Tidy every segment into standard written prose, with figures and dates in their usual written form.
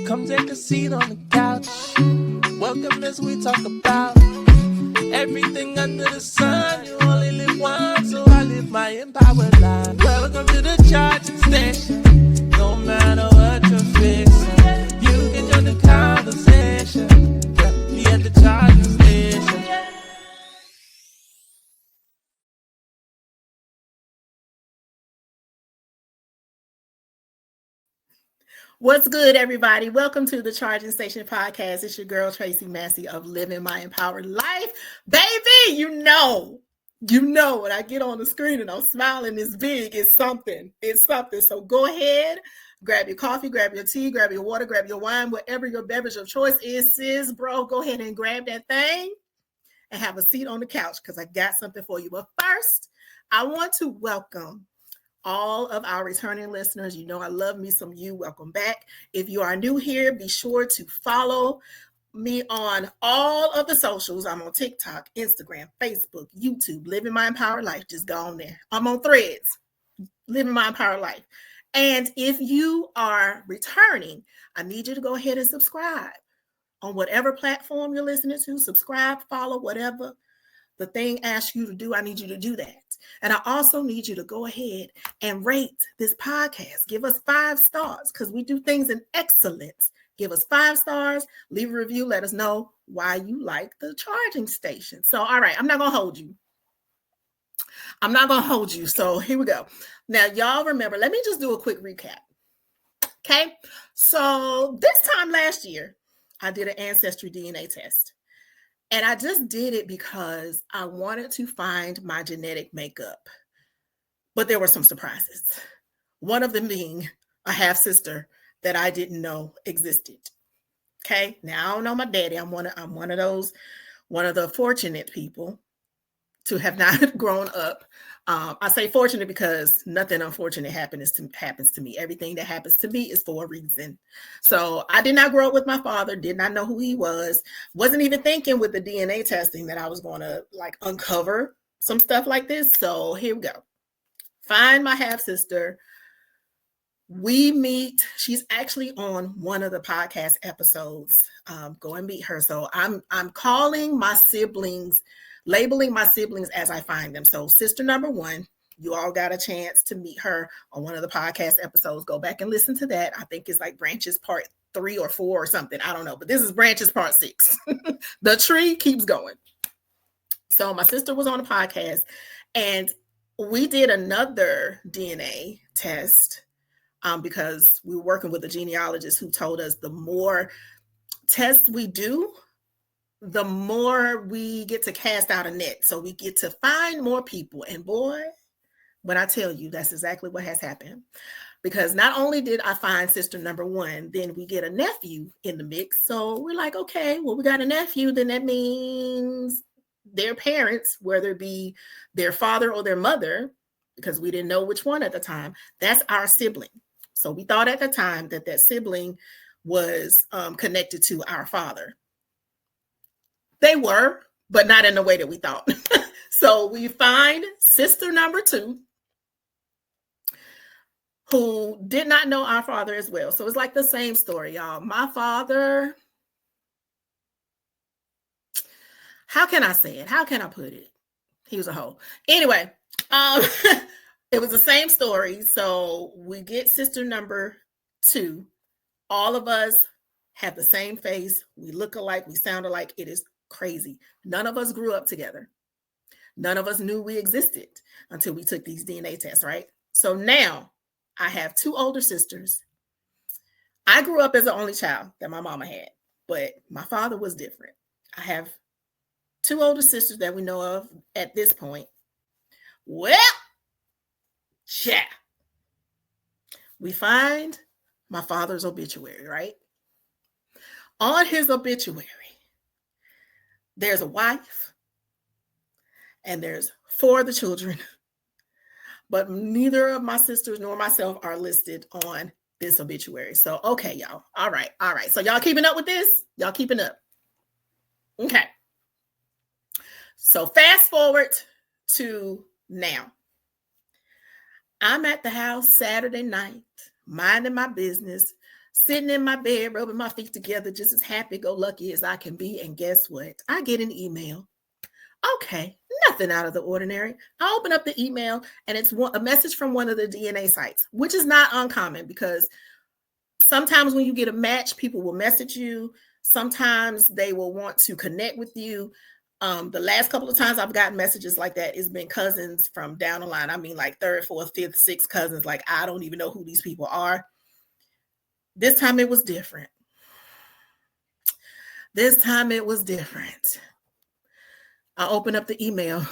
Come take a seat on the couch. Welcome as we talk about everything under the sun. You only live once, so I live my empowered life. Welcome to the charging station. No matter what you're facing, you can join the conversation. Be at the charging station. What's good, everybody? Welcome to the Charging Station Podcast. It's your girl, Tracey Massey of Living My Empowered Life. Baby, you know, when I get on the screen and I'm smiling this big, it's something. It's something. So go ahead, grab your coffee, grab your tea, grab your water, grab your wine, whatever your beverage of choice is, sis, bro, go ahead and grab that thing and have a seat on the couch because I got something for you. But first, I want to welcome all of our returning listeners. You know I love me some you. Welcome back. If you are new here, be sure to follow me on all of the socials. I'm on TikTok, Instagram, Facebook, YouTube, Living My Empowered Life. Just go on there. I'm on Threads, Living My Empowered Life. And if you are returning, I need you to go ahead and subscribe on whatever platform you're listening to. Subscribe, follow, whatever the thing asks you to do, I need you to do that. And I also need you to go ahead and rate this podcast. Give us 5 stars because we do things in excellence. Give us 5 stars, leave a review, let us know why you like the charging station. So, all right, I'm not going to hold you. So here we go. Now, y'all remember, let me just do a quick recap. Okay. So this time last year, I did an ancestry DNA test. And I just did it because I wanted to find my genetic makeup. But there were some surprises. One of them being a half sister that I didn't know existed. Okay. Now I don't know my daddy. I'm one of the fortunate people to have not grown up. I say fortunate because nothing unfortunate happens to me. Everything that happens to me is for a reason. So I did not grow up with my father, did not know who he was, wasn't even thinking with the DNA testing that I was going to uncover some stuff like this. So here we go. Find my half sister. We meet. She's actually on one of the podcast episodes. Go and meet her. So I'm calling my siblings, labeling my siblings as I find them. So sister number 1, you all got a chance to meet her on one of the podcast episodes. Go back and listen to that. I think it's like Branches part 3 or 4 or something. I don't know, but this is Branches part 6. The tree keeps going. So my sister was on a podcast and we did another DNA test because we were working with a genealogist who told us the more tests we do, the more we get to cast out a net. So we get to find more people. And boy, when I tell you, that's exactly what has happened. Because not only did I find sister number 1, then we get a nephew in the mix. So we're like, okay, well, we got a nephew, then that means their parents, whether it be their father or their mother, because we didn't know which one at the time, that's our sibling. So we thought at the time that sibling was connected to our father. They were, but not in the way that we thought. So we find sister number 2, who did not know our father as well. So it's like the same story, y'all. My father, how can I say it? How can I put it? He was a hoe. Anyway, it was the same story. So we get sister number 2. All of us have the same face. We look alike. We sound alike. It is crazy. None of us grew up together. None of us knew we existed until we took these DNA tests, right? So now I have 2 older sisters. I grew up as the only child that my mama had, but my father was different. I have 2 older sisters that we know of at this point. Well, yeah. We find my father's obituary, right? On his obituary, there's a wife and there's 4 of the children, but neither of my sisters nor myself are listed on this obituary. So, okay, y'all. All right. So y'all keeping up with this? Y'all keeping up? Okay. So fast forward to now. I'm at the house Saturday night, minding my business, sitting in my bed, rubbing my feet together, just as happy-go-lucky as I can be. And guess what? I get an email. Okay, nothing out of the ordinary. I open up the email, and it's a message from one of the DNA sites, which is not uncommon because sometimes when you get a match, people will message you. Sometimes they will want to connect with you. The last couple of times I've gotten messages like that, it's been cousins from down the line. I mean, like third, fourth, fifth, sixth cousins. Like, I don't even know who these people are. This time it was different. I open up the email,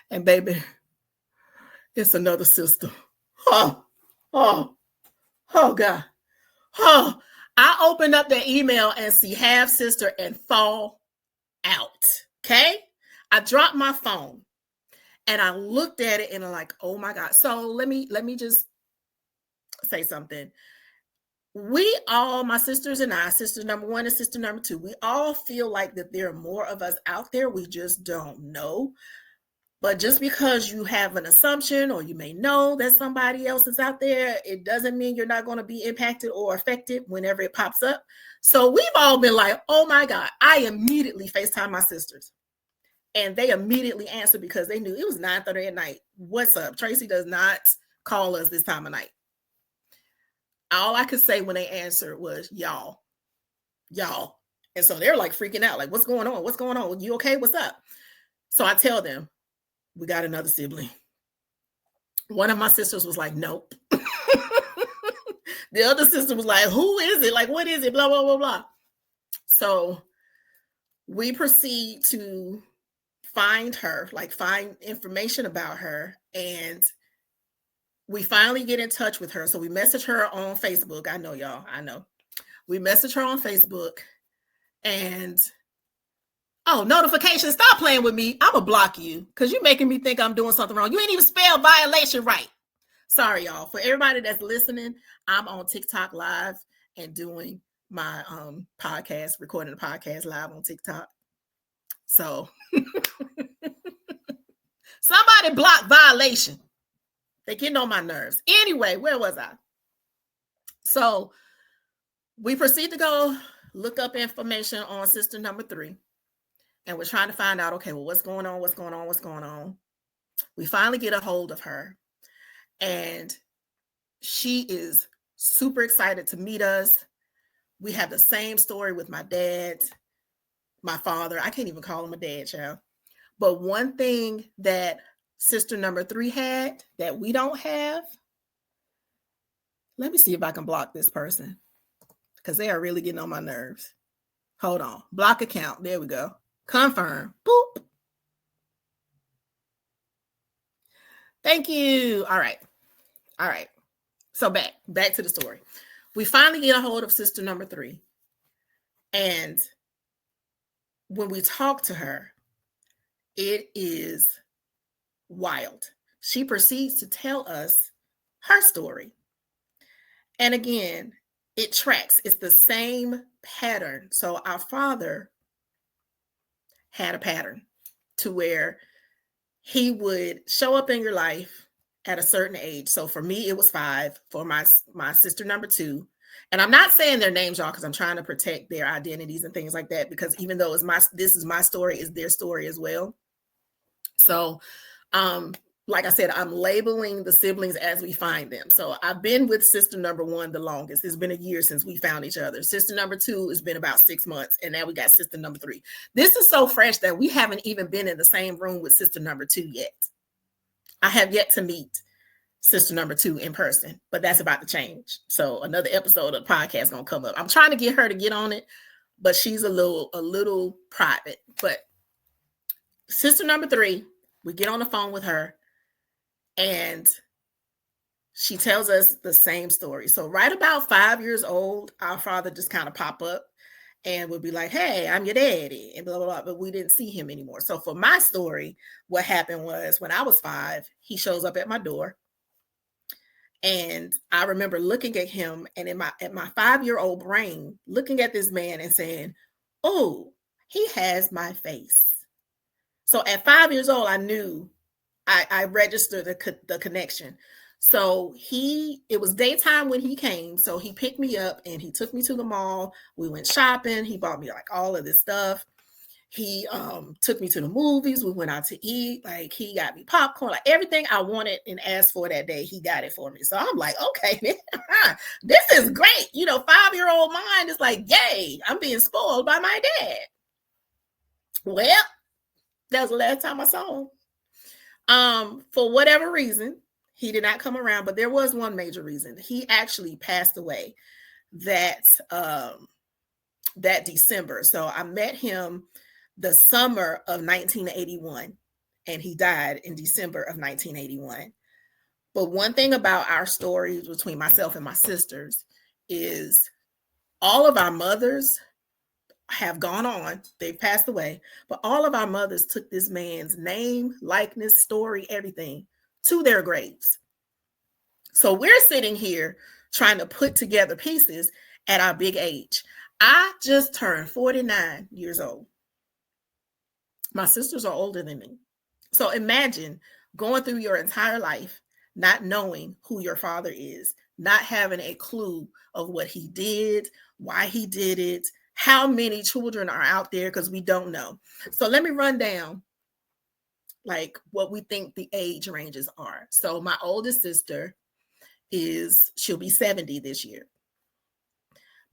and baby, it's another sister. Oh God. Oh, I open up the email and see half sister and fall out. Okay. I dropped my phone and I looked at it and I'm like, oh my God. So let me just say something. We all, my sisters and I, sister number one and sister number two, we all feel like that there are more of us out there. We just don't know. But just because you have an assumption or you may know that somebody else is out there, it doesn't mean you're not going to be impacted or affected whenever it pops up. So we've all been like, oh my God. I immediately FaceTime my sisters. And they immediately answered because they knew it was 9:30 at night. What's up? Tracey does not call us this time of night. All I could say when they answered was, y'all. And so they're like freaking out. Like, what's going on? What's going on? You okay? What's up? So I tell them, we got another sibling. One of my sisters was like, nope. The other sister was like, who is it? Like, what is it? Blah, blah, blah, blah. So we proceed to find her, like find information about her. And we finally get in touch with her. So we message her on Facebook. I know, y'all. I know. We message her on Facebook. And notification. Stop playing with me. I'm going to block you because you're making me think I'm doing something wrong. You ain't even spelled violation right. Sorry, y'all. For everybody that's listening, I'm on TikTok live and doing my podcast, recording the podcast live on TikTok. So somebody block violation. They're getting on my nerves. Anyway, where was I? So we proceed to go look up information on sister number 3. And we're trying to find out, okay, well, what's going on? We finally get a hold of her. And she is super excited to meet us. We have the same story with my dad, my father. I can't even call him a dad, child. But one thing that sister number 3 had that we don't have, let me see if I can block this person because they are really getting on my nerves. Hold on. Block account. There we go. Confirm. Boop. Thank you. All right. So back to the story. We finally get a hold of sister number 3. And when we talk to her, it is wild. She proceeds to tell us her story. And again, it tracks. It's the same pattern. So our father had a pattern to where he would show up in your life at a certain age. So for me, it was 5. For my sister number 2, and I'm not saying their names, y'all, because I'm trying to protect their identities and things like that. Because even though this is my story, is their story as well. So, like I said, I'm labeling the siblings as we find them. So I've been with sister number 1 the longest. It's been a year since we found each other. Sister number 2 has been about 6 months. And now we got sister number 3. This is so fresh that we haven't even been in the same room with sister number 2 yet. I have yet to meet sister number 2 in person, but that's about to change. So another episode of the podcast is going to come up. I'm trying to get her to get on it, but she's a little private. But sister number 3, we get on the phone with her. And she tells us the same story. So right about 5 years old, our father just kind of pop up and would be like, hey, I'm your daddy, and blah, blah, blah. But we didn't see him anymore. So for my story, what happened was when I was 5, he shows up at my door. And I remember looking at him and at my 5-year-old brain, looking at this man and saying, oh, he has my face. So at 5 years old, I knew I registered the connection. So it was daytime when he came. So he picked me up and he took me to the mall. We went shopping. He bought me like all of this stuff. He took me to the movies. We went out to eat. Like he got me popcorn, like everything I wanted and asked for that day, he got it for me. So I'm like, okay, this is great. 5-year-old mind is like, yay, I'm being spoiled by my dad. Well, that was the last time I saw him. For whatever reason, he did not come around, but there was one major reason. He actually passed away that December. So I met him the summer of 1981, and he died in December of 1981. But one thing about our stories between myself and my sisters is all of our mothers have gone on. They've passed away, but all of our mothers took this man's name, likeness, story, everything to their graves. So we're sitting here trying to put together pieces at our big age. I just turned 49 years old. My sisters are older than me. So imagine going through your entire life, not knowing who your father is, not having a clue of what he did, why he did it, how many children are out there, because we don't know. So let me run down like what we think the age ranges are. So my oldest sister she'll be 70 this year.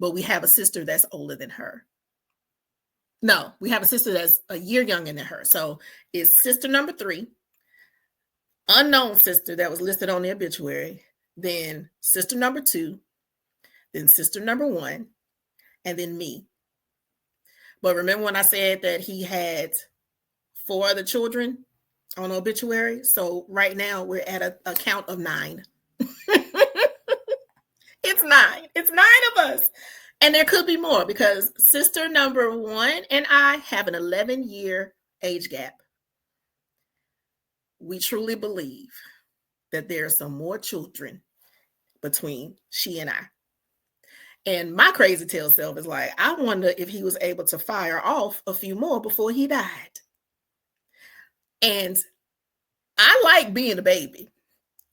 But we have a sister that's older than her. No, we have a sister that's a year younger than her. So it's sister number 3, unknown sister that was listed on the obituary, then sister number 2, then sister number 1, and then me. But remember when I said that he had 4 other children on the obituary? So right now we're at a count of 9. It's 9. It's 9 of us. And there could be more because sister number 1 and I have an 11-year age gap. We truly believe that there are some more children between she and I. And my crazy tail self is like, I wonder if he was able to fire off a few more before he died. And I like being a baby.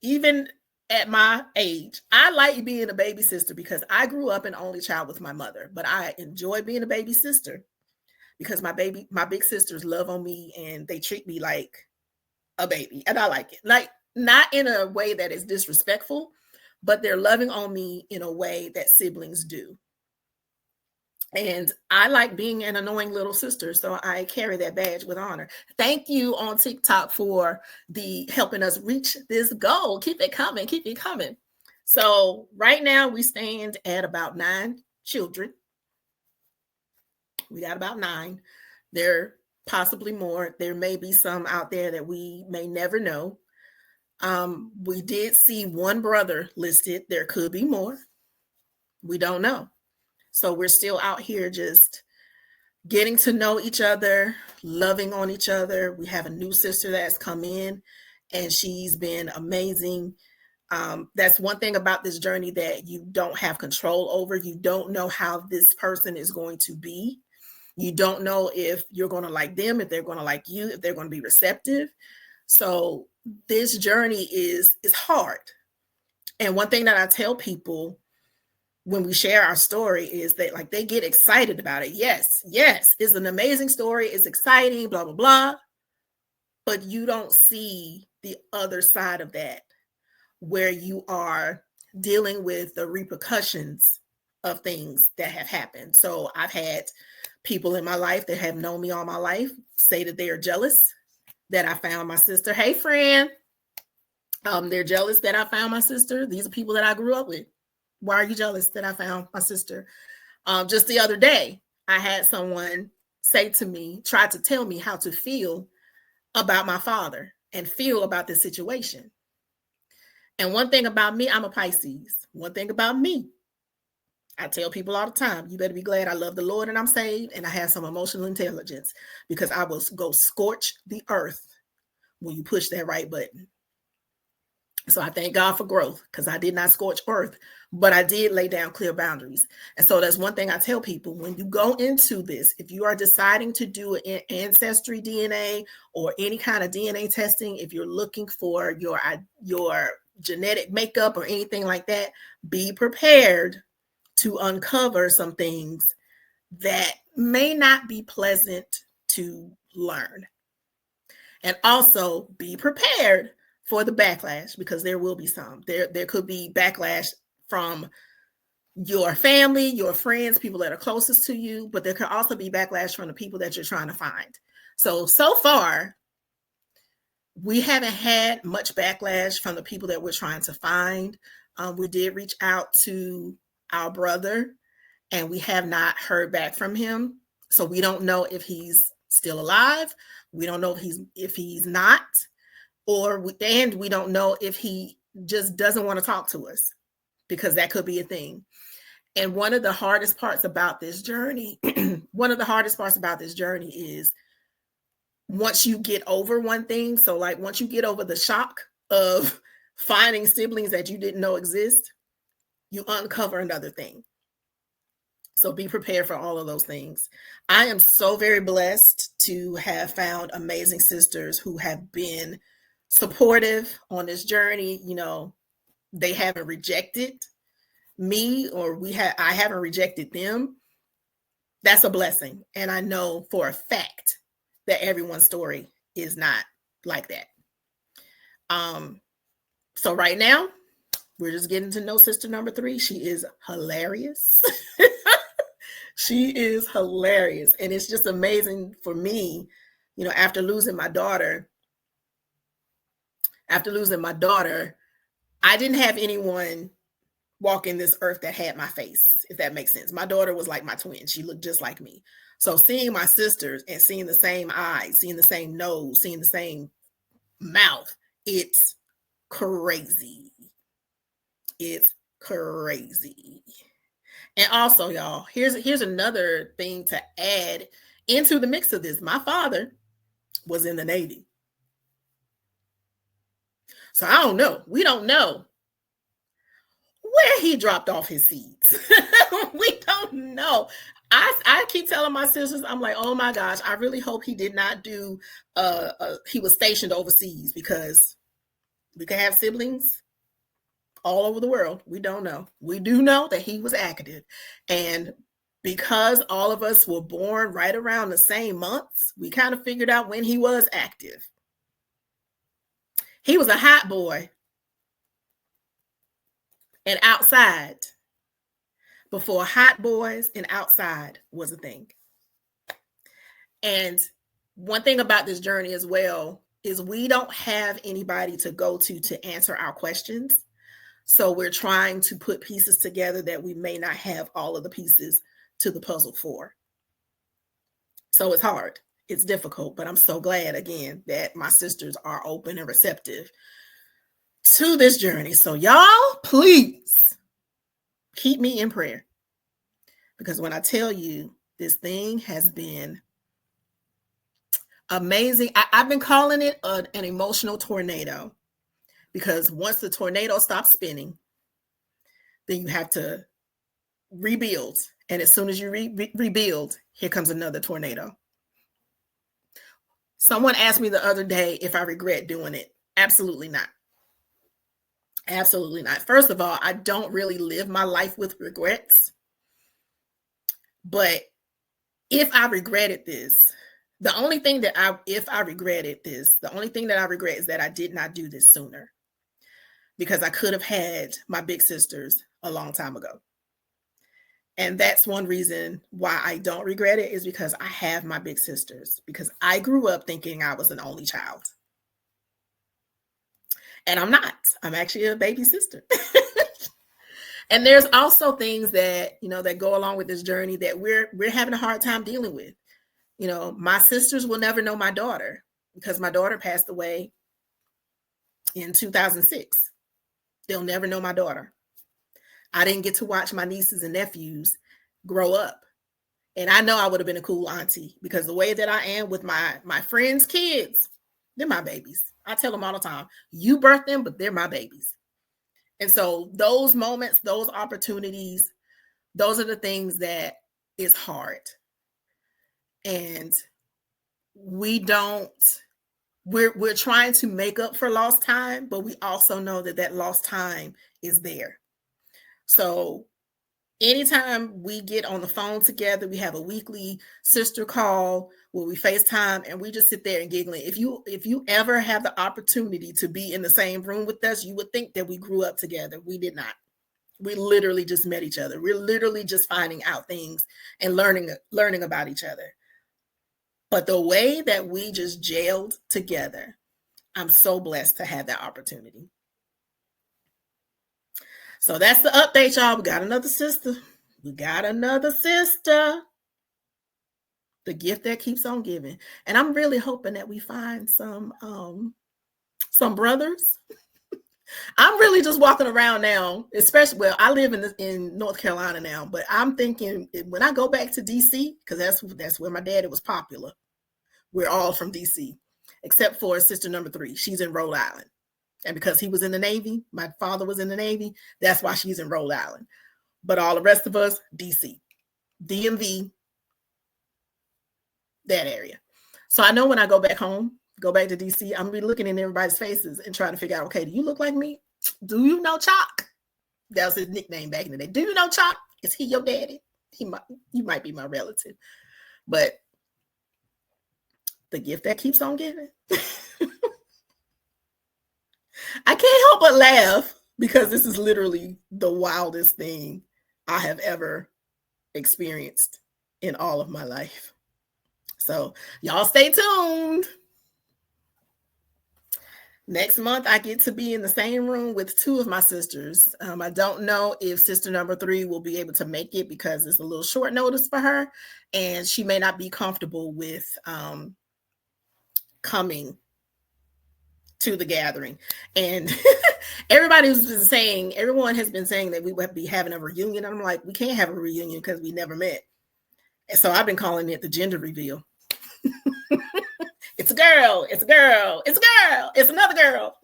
Even at my age, I like being a baby sister because I grew up an only child with my mother, but I enjoy being a baby sister because my big sisters love on me and they treat me like a baby. And I like it. Like, not in a way that is disrespectful, but they're loving on me in a way that siblings do. And I like being an annoying little sister, so I carry that badge with honor. Thank you on TikTok for helping us reach this goal. Keep it coming, keep it coming. So right now we stand at about 9 children. We got about 9. There possibly more. There may be some out there that we may never know. We did see 1 brother listed. There could be more. We don't know. So we're still out here just getting to know each other, loving on each other. We have a new sister that's come in and she's been amazing. That's one thing about this journey that you don't have control over. You don't know how this person is going to be. You don't know if you're going to like them, if they're going to like you, if they're going to be receptive. So this journey is hard. And one thing that I tell people when we share our story is that like they get excited about it. Yes, it's an amazing story. It's exciting, blah, blah, blah. But you don't see the other side of that where you are dealing with the repercussions of things that have happened. So I've had people in my life that have known me all my life say that they are jealous that I found my sister. Hey, friend. They're jealous that I found my sister. These are people that I grew up with. Why are you jealous that I found my sister? Just the other day, I had someone say to me, try to tell me how to feel about my father and feel about this situation. And one thing about me, I'm a Pisces. One thing about me, I tell people all the time, you better be glad I love the Lord and I'm saved and I have some emotional intelligence because I will go scorch the earth when you push that right button. So I thank God for growth because I did not scorch earth, but I did lay down clear boundaries. And so that's one thing I tell people when you go into this, if you are deciding to do an ancestry DNA or any kind of DNA testing, if you're looking for your genetic makeup or anything like that, be prepared to uncover some things that may not be pleasant to learn. And also be prepared for the backlash, because there will be some. There could be backlash from your family, your friends, people that are closest to you, but there could also be backlash from the people that you're trying to find. So far, we haven't had much backlash from the people that we're trying to find. We did reach out to our brother, and we have not heard back from him. So we don't know if he's still alive. We don't know if he's not, and we don't know if he just doesn't want to talk to us, because that could be a thing. And one of the hardest parts about this journey, is once you get over one thing. So like once you get over the shock of finding siblings that you didn't know exist, you uncover another thing. So be prepared for all of those things. I am so very blessed to have found amazing sisters who have been supportive on this journey. You know, they haven't rejected me, or I haven't rejected them. That's a blessing. And I know for a fact that everyone's story is not like that. So right now, we're just getting to know sister number 3. She is hilarious. She is hilarious. And it's just amazing for me, you know, after losing my daughter, I didn't have anyone walking this earth that had my face, if that makes sense. My daughter was like my twin. She looked just like me. So seeing my sisters and seeing the same eyes, seeing the same nose, seeing the same mouth, it's crazy. It's crazy. And also, y'all, here's another thing to add into the mix of this. My father was in the Navy. So I don't know. We don't know where he dropped off his seeds. We don't know. I keep telling my sisters, I'm like, oh my gosh, I really hope he did not do, he was stationed overseas, because we can have siblings all over the world. We don't know. We do know that he was active. And because all of us were born right around the same months, we kind of figured out when he was active. He was a hot boy and outside before hot boys and outside was a thing. And one thing about this journey as well is we don't have anybody to go to answer our questions. So we're trying to put pieces together that we may not have all of the pieces to the puzzle for. So it's hard. It's difficult, but I'm so glad, again, that my sisters are open and receptive to this journey. So y'all, please keep me in prayer, because when I tell you, this thing has been amazing. I've been calling it an emotional tornado, because once the tornado stops spinning, then you have to rebuild. And as soon as you rebuild, here comes another tornado. Someone asked me the other day if I regret doing it. Absolutely not. Absolutely not. First of all, I don't really live my life with regrets. But if I regretted this, the only thing that I regret is that I did not do this sooner, because I could have had my big sisters a long time ago. And that's one reason why I don't regret it, is because I have my big sisters, because I grew up thinking I was an only child. And I'm not. I'm actually a baby sister. And there's also things that, you know, that go along with this journey that we're having a hard time dealing with. You know, my sisters will never know my daughter, because my daughter passed away in 2006. They'll never know my daughter. I didn't get to watch my nieces and nephews grow up. And I know I would have been a cool auntie, because the way that I am with my friends' kids, they're my babies. I tell them all the time, you birthed them, but they're my babies. And so those moments, those opportunities, those are the things that is hard. And we don't we're trying to make up for lost time, but we also know that lost time is there. So anytime we get on the phone together, we have a weekly sister call where we FaceTime and we just sit there and giggling. If you ever have the opportunity to be in the same room with us, you would think that we grew up together. We did not. We literally just met each other. We're literally just finding out things and learning about each other. But the way that we just gelled together, I'm so blessed to have that opportunity. So that's the update, y'all. We got another sister. We got another sister. The gift that keeps on giving. And I'm really hoping that we find some brothers. I'm really just walking around now, especially, well, I live in North Carolina now, but I'm thinking when I go back to DC, because that's where my daddy was popular. We're all from DC, except for sister number 3. She's in Rhode Island. And because he was in the Navy, my father was in the Navy, that's why she's in Rhode Island. But all the rest of us, DC, DMV, that area. So I know when I go back home, go back to DC, I'm gonna be looking in everybody's faces and trying to figure out, okay, do you look like me? Do you know Chalk? That was his nickname back in the day. Do you know Chalk? Is he your daddy? You might be my relative. But the gift that keeps on giving. I can't help but laugh because this is literally the wildest thing I have ever experienced in all of my life. So y'all stay tuned. Next month, I get to be in the same room with 2 of my sisters. I don't know if sister number 3 will be able to make it because it's a little short notice for her, and she may not be comfortable with coming to the gathering. And everyone has been saying that we would be having a reunion. I'm like, we can't have a reunion because we never met. And so I've been calling it the gender reveal. It's a girl. It's a girl. It's a girl. It's another girl.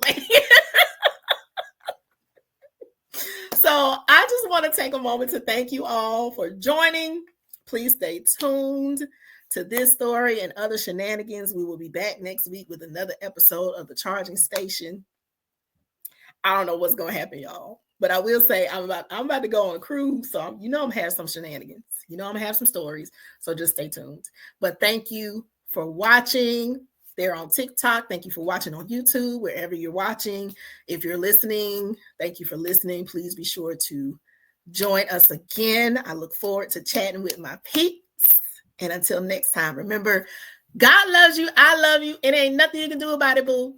So I just want to take a moment to thank you all for joining. Please stay tuned to this story and other shenanigans. We will be back next week with another episode of The Charging Station. I don't know what's going to happen, y'all. But I will say I'm about to go on a cruise. So I'm going to have some shenanigans. I'm going to have some stories. So just stay tuned. But thank you for watching. They're on TikTok. Thank you for watching on YouTube, wherever you're watching. If you're listening, thank you for listening. Please be sure to join us again. I look forward to chatting with my peeps. And until next time, remember, God loves you. I love you. It ain't nothing you can do about it, boo.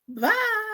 Bye.